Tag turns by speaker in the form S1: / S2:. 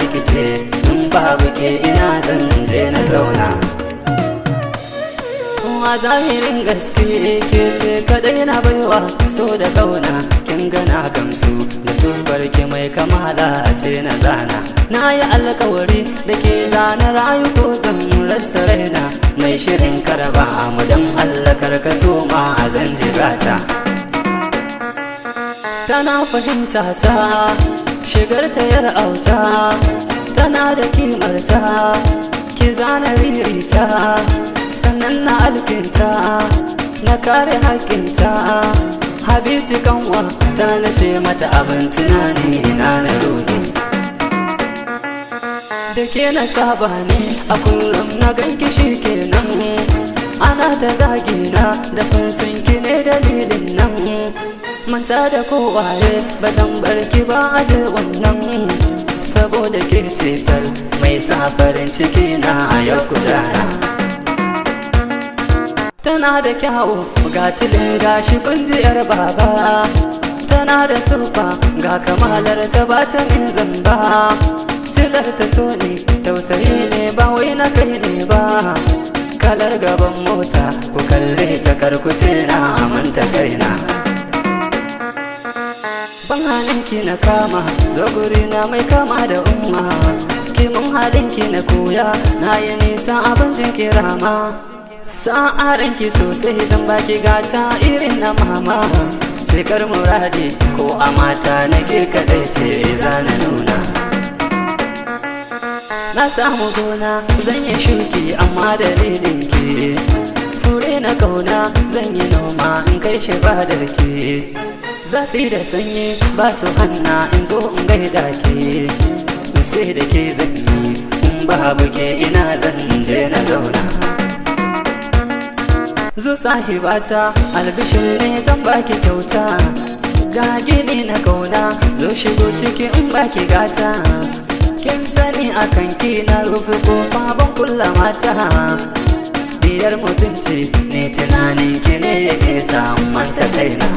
S1: rikice, in babu ke ina zan je na zauna. A zahirin gaske ke ce kadai na baiwa so da kauna, kin gana gamsu da sufar ki mai kamala a ce na zana. Na yi alkawari da ke zana rayu ko zan rasa raina, mai shirin karaba mu dan Allah karkaso ma a zan jigata. Tana fahimta ta shigar ta yar auta, tana da kimarta ki zana ririta, sannan na alkinta na kare haƙƙinta. Habiti kanwa ta na ce mata abin tunani na ruhi, da ke na saba ne a kullum na ganki shi kenan. Ana ta zagina da fansunki ne dalilin nan, manta da kowaye ba zan barki ba aje wannan, saboda ke cetar mai sa farin ciki na a yau kudana. Tana da kyawu ga tilin gashi kunjiyar baba, tana da sufa ga kamalar ta bata min zamba. Silar ta so ne tausayi ne ba wai na kai ne ba, kalar gaban mota ku kalle ta karkuce na amanta kaina. Ban halinki na kama zo na mai kama da umma, ki mun halinki na koya na yi nisa abin jinkirama. Sa'aranki sosai zan baki gata irin na mama, cikar muradi ko a mata nake kadai ce zana nuna. Na samu gona zan yi shuki amma dalilin ki, fure na kauna zan yi noma in kai shi badarki. Zafi da sanyi ba su hanna in zo in gaida ke, sai da ke zan yi in babu ke ina zan je na zauna. Zo sahibata albishir ne zan baki kyauta, ga gini na kauna zo shigo ciki in baki gata. Kin sani akan ki na rufe kofa ban kulla mata, diyar mutunci ne tunanin ki ne yake sa manta kaina.